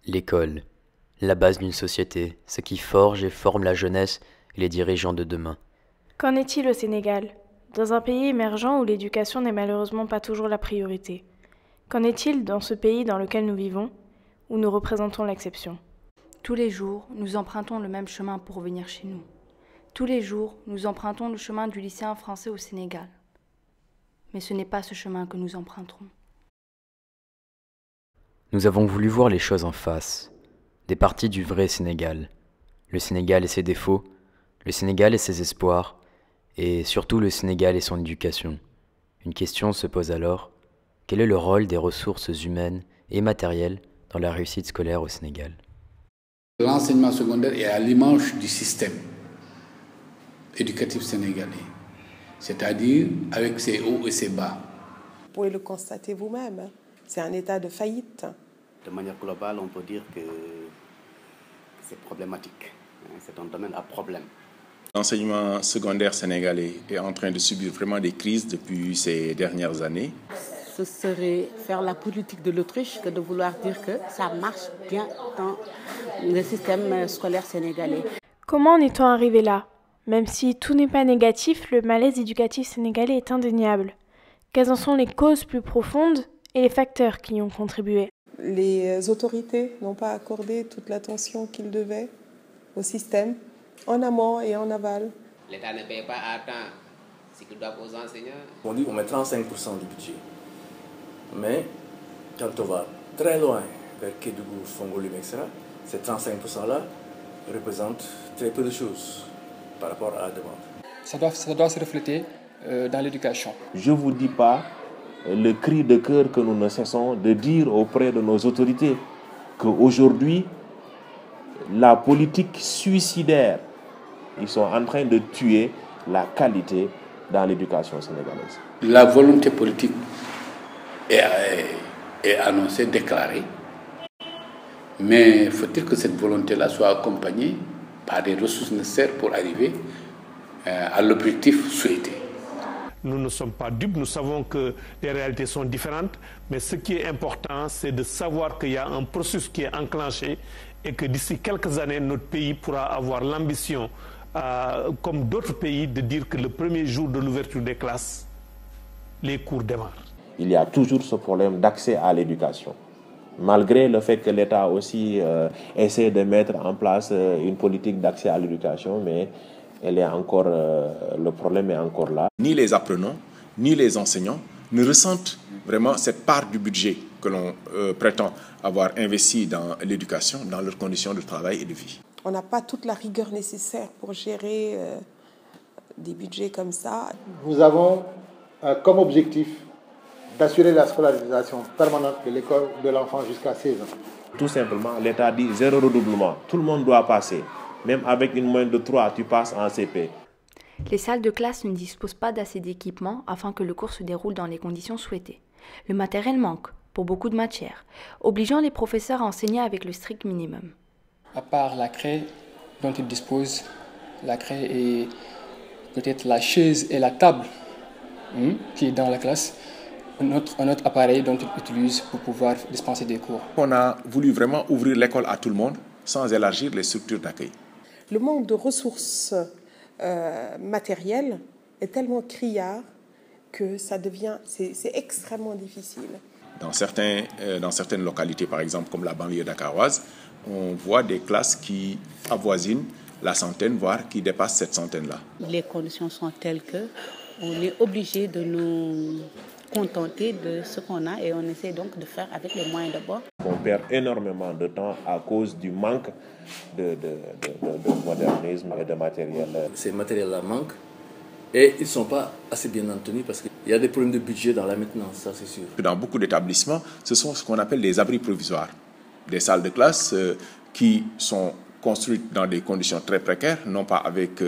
L'école, la base d'une société, ce qui forge et forme la jeunesse et les dirigeants de demain. Qu'en est-il au Sénégal, dans un pays émergent où l'éducation n'est malheureusement pas toujours la priorité? Qu'en est-il dans ce pays dans lequel nous vivons, où nous représentons l'exception? Tous les jours, nous empruntons le même chemin pour venir chez nous. Tous les jours, nous empruntons le chemin du lycéen français au Sénégal. Mais ce n'est pas ce chemin que nous emprunterons. Nous avons voulu voir les choses en face, des parties du vrai Sénégal. Le Sénégal et ses défauts, le Sénégal et ses espoirs, et surtout le Sénégal et son éducation. Une question se pose alors, quel est le rôle des ressources humaines et matérielles dans la réussite scolaire au Sénégal? L'enseignement secondaire est à l'image du système éducatif sénégalais, c'est-à-dire avec ses hauts et ses bas. Vous pouvez le constater vous-même, c'est un état de faillite. De manière globale, on peut dire que c'est problématique, c'est un domaine à problème. L'enseignement secondaire sénégalais est en train de subir vraiment des crises depuis ces dernières années. Ce serait faire la politique de l'autruche que de vouloir dire que ça marche bien dans le système scolaire sénégalais. Comment en est-on arrivé là? Même si tout n'est pas négatif, le malaise éducatif sénégalais est indéniable. Quelles en sont les causes plus profondes et les facteurs qui y ont contribué? Les autorités n'ont pas accordé toute l'attention qu'ils devaient au système, en amont et en aval. L'État ne paye pas à temps ce qu'il doit aux enseignants. On dit qu'on met 35% du budget. Mais quand on va très loin vers Kédougou, Fongolim, etc., ces 35%-là représentent très peu de choses par rapport à la demande. Ça doit se refléter dans l'éducation. Je ne vous dis pas le cri de cœur que nous ne cessons de dire auprès de nos autorités qu'aujourd'hui, la politique suicidaire, ils sont en train de tuer la qualité dans l'éducation sénégalaise. La volonté politique est annoncée, déclarée, mais faut-il que cette volonté-là soit accompagnée par des ressources nécessaires pour arriver à l'objectif souhaité. Nous ne sommes pas dupes, nous savons que les réalités sont différentes, mais ce qui est important, c'est de savoir qu'il y a un processus qui est enclenché et que d'ici quelques années, notre pays pourra avoir l'ambition, comme d'autres pays, de dire que le premier jour de l'ouverture des classes, les cours démarrent. Il y a toujours ce problème d'accès à l'éducation. Malgré le fait que l'État aussi essaie de mettre en place une politique d'accès à l'éducation, mais elle est encore, le problème est encore là. Ni les apprenants, ni les enseignants ne ressentent vraiment cette part du budget que l'on prétend avoir investi dans l'éducation, dans leurs conditions de travail et de vie. On n'a pas toute la rigueur nécessaire pour gérer des budgets comme ça. Nous avons comme objectif d'assurer la scolarisation permanente de l'école de l'enfant jusqu'à 16 ans. Tout simplement, l'État dit zéro redoublement. Tout le monde doit passer. Même avec une moyenne de 3, tu passes en CP. Les salles de classe ne disposent pas d'assez d'équipements afin que le cours se déroule dans les conditions souhaitées. Le matériel manque, pour beaucoup de matières, obligeant les professeurs à enseigner avec le strict minimum. À part la craie dont ils disposent, la craie et peut-être la chaise et la table qui est dans la classe, un autre appareil dont ils utilisent pour pouvoir dispenser des cours. On a voulu vraiment ouvrir l'école à tout le monde sans élargir les structures d'accueil. Le manque de ressources matérielles est tellement criard que c'est extrêmement difficile. Dans certaines localités, par exemple, comme la banlieue dakaroise, on voit des classes qui avoisinent la centaine, voire qui dépassent cette centaine-là. Les conditions sont telles qu'on est obligé de nous contenter de ce qu'on a et on essaie donc de faire avec les moyens de bord. On perd énormément de temps à cause du manque de modernisme et de matériel. Ces matériels-là manquent et ils ne sont pas assez bien entretenus parce qu'il y a des problèmes de budget dans la maintenance, ça c'est sûr. Dans beaucoup d'établissements, ce sont ce qu'on appelle les abris provisoires. Des salles de classe qui sont construites dans des conditions très précaires, non pas avec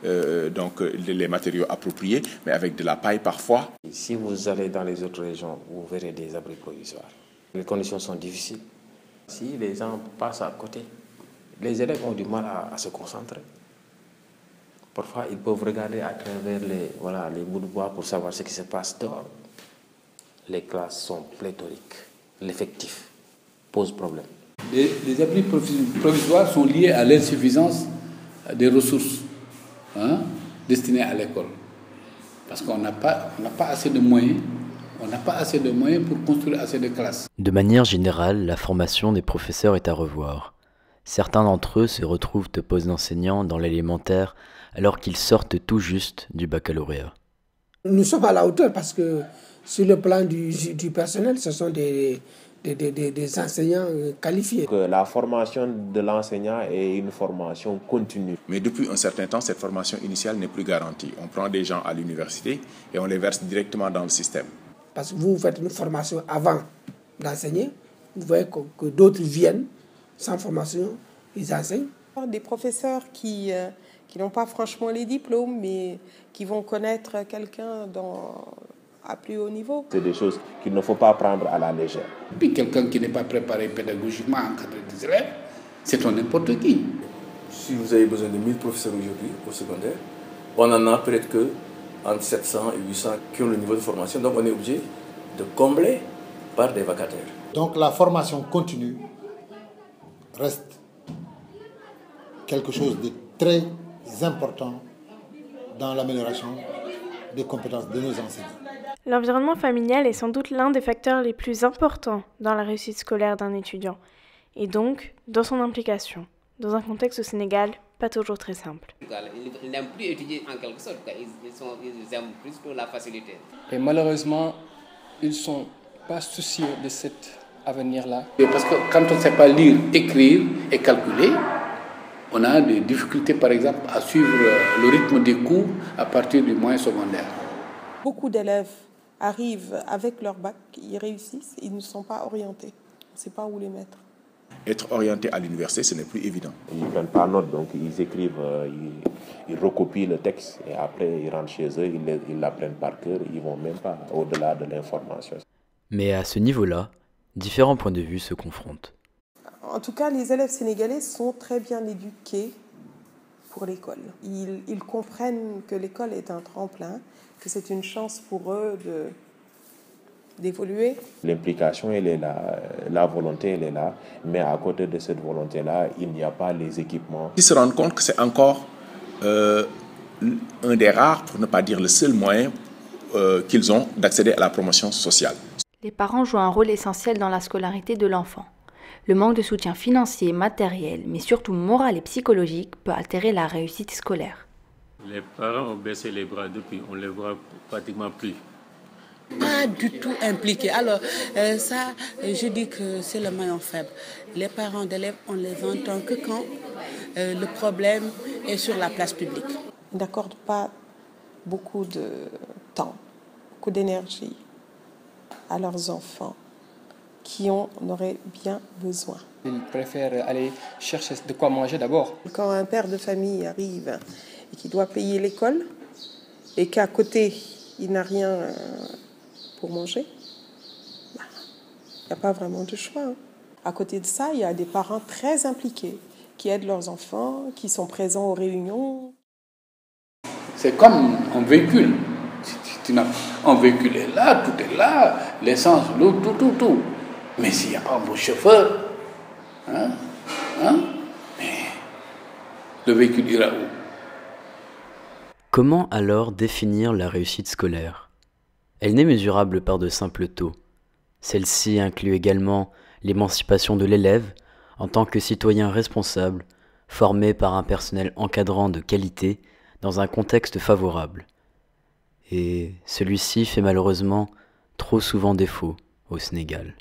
les matériaux appropriés, mais avec de la paille parfois. Si vous allez dans les autres régions, vous verrez des abris provisoires. Les conditions sont difficiles. Si les gens passent à côté, les élèves ont du mal à se concentrer. Parfois, ils peuvent regarder à travers les bouts de bois pour savoir ce qui se passe dehors. Les classes sont pléthoriques. L'effectif pose problème. les abris provisoires sont liés à l'insuffisance des ressources destinées à l'école. Parce qu'on n'a pas assez de moyens. On n'a pas assez de moyens pour construire assez de classes. De manière générale, la formation des professeurs est à revoir. Certains d'entre eux se retrouvent au poste d'enseignant dans l'élémentaire alors qu'ils sortent tout juste du baccalauréat. Nous sommes à la hauteur parce que sur le plan du personnel, ce sont des enseignants qualifiés. Que la formation de l'enseignant est une formation continue. Mais depuis un certain temps, cette formation initiale n'est plus garantie. On prend des gens à l'université et on les verse directement dans le système. Parce que vous faites une formation avant d'enseigner, vous voyez que d'autres viennent sans formation, ils enseignent. Des professeurs qui n'ont pas franchement les diplômes, mais qui vont connaître quelqu'un à plus haut niveau. C'est des choses qu'il ne faut pas prendre à la légère. Puis quelqu'un qui n'est pas préparé pédagogiquement à encadrer des élèves, c'est n'importe qui. Si vous avez besoin de 1000 professeurs aujourd'hui au secondaire, on en a peut-être que entre 700 et 800 qui ont le niveau de formation. Donc on est obligé de combler par des vacataires. Donc la formation continue reste quelque chose de très important dans l'amélioration des compétences de nos enseignants. L'environnement familial est sans doute l'un des facteurs les plus importants dans la réussite scolaire d'un étudiant, et donc dans son implication, dans un contexte au Sénégal pas toujours très simple. Ils n'aiment plus étudier en quelque sorte, ils aiment plus la facilité. Et malheureusement, ils ne sont pas soucieux de cet avenir-là. Parce que quand on ne sait pas lire, écrire et calculer, on a des difficultés par exemple à suivre le rythme des cours à partir du moyen secondaire. Beaucoup d'élèves arrivent avec leur bac, ils réussissent, ils ne sont pas orientés. On ne sait pas où les mettre. Être orienté à l'université, ce n'est plus évident. Ils ne prennent pas note, donc ils écrivent, ils recopient le texte et après ils rentrent chez eux, ils l'apprennent par cœur, ils ne vont même pas au-delà de l'information. Mais à ce niveau-là, différents points de vue se confrontent. En tout cas, les élèves sénégalais sont très bien éduqués pour l'école. Ils comprennent que l'école est un tremplin, que c'est une chance pour eux d'évoluer. L'implication, elle est là, la volonté, elle est là, mais à côté de cette volonté-là, il n'y a pas les équipements. Ils se rendent compte que c'est encore un des rares, pour ne pas dire le seul moyen qu'ils ont d'accéder à la promotion sociale. Les parents jouent un rôle essentiel dans la scolarité de l'enfant. Le manque de soutien financier, matériel, mais surtout moral et psychologique peut altérer la réussite scolaire. Les parents ont baissé les bras depuis, on ne les voit pratiquement plus. Pas du tout impliqués. Alors ça, je dis que c'est le maillon faible. Les parents d'élèves, on les entend que quand le problème est sur la place publique. Ils n'accordent pas beaucoup de temps, beaucoup d'énergie à leurs enfants qui en auraient bien besoin. Ils préfèrent aller chercher de quoi manger d'abord. Quand un père de famille arrive et qui doit payer l'école et qu'à côté, il n'a rien pour manger, il n'y a pas vraiment de choix. À côté de ça, il y a des parents très impliqués qui aident leurs enfants, qui sont présents aux réunions. C'est comme un véhicule. Un véhicule est là, tout est là, l'essence, l'eau, tout. Mais s'il n'y a pas un bon chauffeur, mais le véhicule ira où? Comment alors définir la réussite scolaire? Elle n'est mesurable par de simples taux. Celle-ci inclut également l'émancipation de l'élève en tant que citoyen responsable, formé par un personnel encadrant de qualité dans un contexte favorable. Et celui-ci fait malheureusement trop souvent défaut au Sénégal.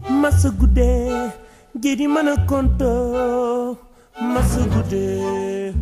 Masa gude jadi mana konto masa gude